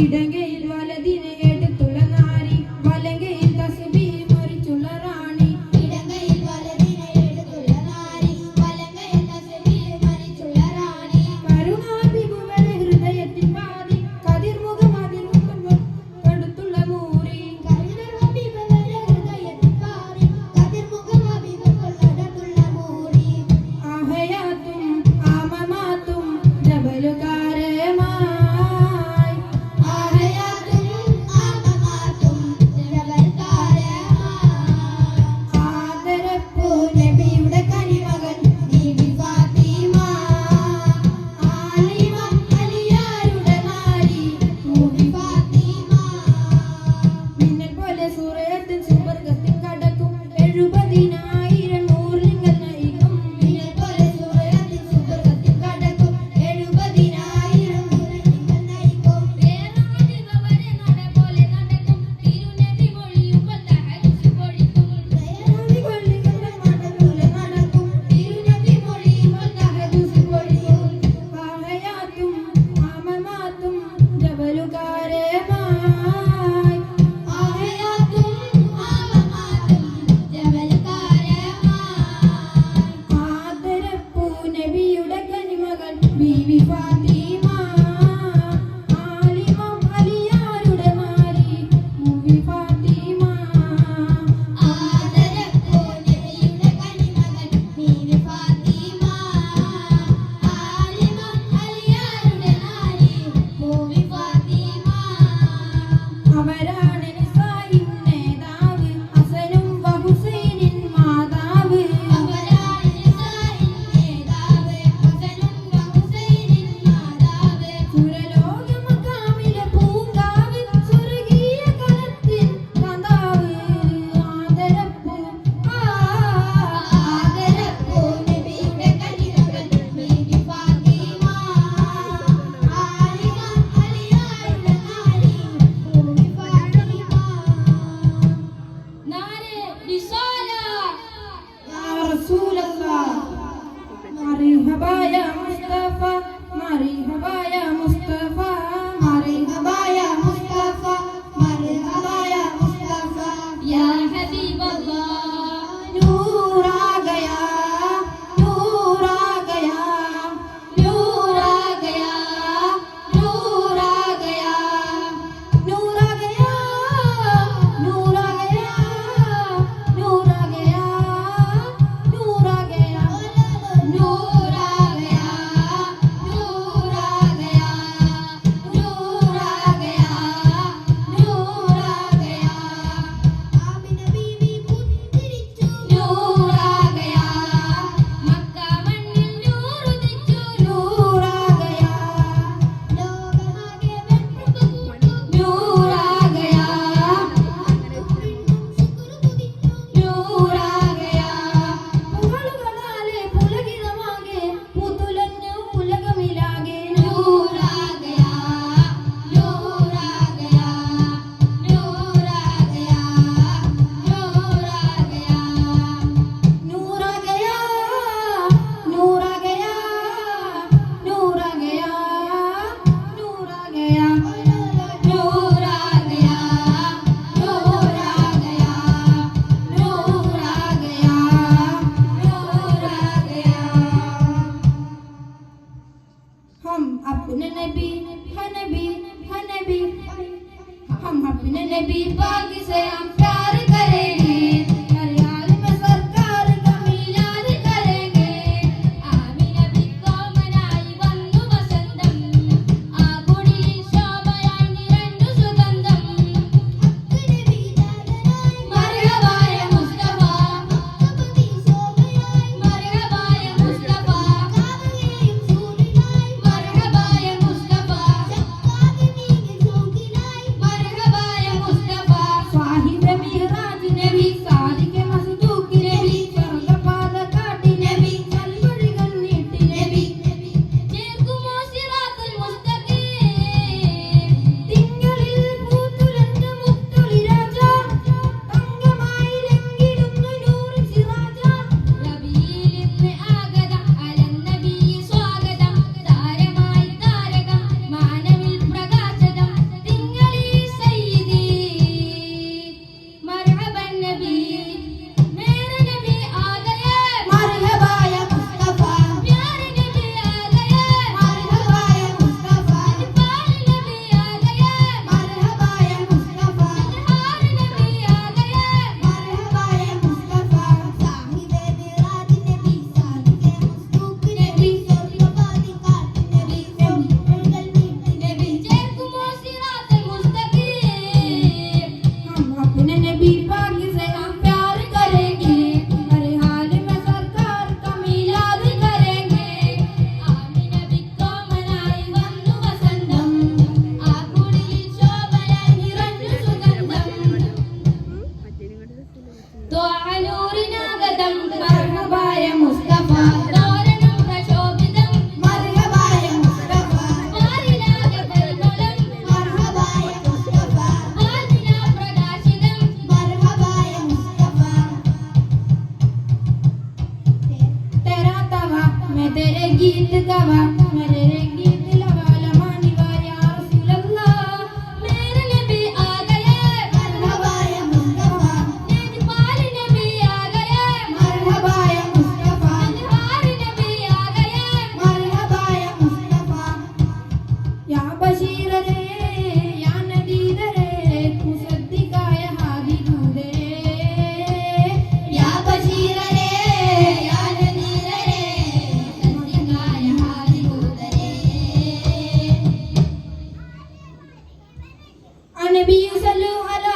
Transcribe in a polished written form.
ഇടങ്കയിൽ വലതിനെ എടുത്തുള്ള നാരി വലങ്കയിൽ തസ്ബീഹ് മറിച്ചുള്ള റാണി ഇടങ്കയിൽ വലതിനെ എടുത്തുള്ള നാരി വലങ്കയിൽ തസ്ബീഹ് മറിച്ചുള്ള റാണി കരുണാഭിമുഖരെ ഹൃദയത്തിൽ പാതി കതിർമുഖം അതിർമുഖം എടുത്തുള്ള മൂരി കരുണാഭിമുഖരെ ഹൃദയത്തിൽ പാതി കതിർമുഖം അഭിമുഖമുള്ളടുത്തുള്ള മൂരി ആഹയാത്തും ആമമാത്തും ജബലുകാരമായി ബീവി ഫാത്തിമ ആലിമം അലിയാരുടെ മാരി ബീവി ഫാത്തിമ ആദരപ്പൂ നബിയുടെ കനിമകൾ ബീവി ഫാത്തിമ ആലിമം അലിയാരുടെ നാരി ബീവി ഫാത്തിമ അവരാണ് നിസായിൻ നേതാവ് ഹസനും ഹുസൈനിൻ മാതാവ് അവരാണ് നിസായിൻ നേതാവ് ഹസനും ഹുസൈനിൻ മാതാവ് സുരലോക മഖാമിലെ പൂങ്കാവ് സ്വർഗീയ കലത്തിൻ കാന്താവ് ആദരപ്പൂ ആദരപ്പൂ നബിയുടെ കനിമകൾ ബീവി ഫാത്തിമ ആലിമം അലിയാരുടെ നാരി ബീവി ഫാത്തിമ നാരെ റിസാല യാ റസൂലല്ലാഹ് മർഹബാ യാ മുസ്തഫ മർഹബാ യാ മുസ്തഫ മർഹബാ യാ മുസ്തഫ മർഹബാ യാ മുസ്തഫ യാ ഹബീബല്ലാഹ് നൂർ ആ ഗയാ നൂർ ആ ഗയാ നൂർ ആ ഗയാ നൂർ ആ ഗയാ നൂർ ആ ഗയാ നൂർ ആ ഗയാ നൂർ ആ ഗയാ നൂർ ആ ഗയാ നൂർ ആ ഗയാ നൂർ ആ ഗയാ നൂർ ആ ഗയാ നൂർ ആ ഗയാ ആമിന ബീവി പുഞ്ചിരിച്ചു നൂർ ആ ഗയാ മക്ക മണ്ണിൽ നൂർ ഉദിച്ചു നൂർ ആ ഗയാ ലോകമാകെ വെൺപ്രഭ പൂത്തു നൂർ ആ ഗയാ നൂർ ആ ഗയാ പുകളുകളാലെ പുലകിതമാകെ പുതുലഞ്ഞു ഉലകമിലാകെ നൂർ ആ ഗയാ നൂർ ആ ഗയാ നൂർ ആ ഗയാ നൂർ ആ ഗയാ നൂർ ആ ഗയാ നൂർ ആ ഗയാ നൂർ ആ ഗയാ നൂർ ആ ഗയാ നൂർ ആ ഗയാ നൂർ ആ ഗയാ നൂർ ആ ഗയാ നൂർ ആ ഗയാ हम अपने नबी हनबी हनबी हम अपने नबी पाक से हम प्यार करेंगे हर हाल में सरकार का मिलाद करेंगे ആമിന ബിക്കോമനായി വന്നു വസന്തം ആ കുടിലിൽ ശോഭയായി നിറഞ്ഞു സുഗന്ധം മർഹബായ മുസ്തഫ മർഹബായ മുസ്തഫ മർഹബായ മുസ്തഫ മർഹബായ മുസ്തഫ साहिब النبي صلوا على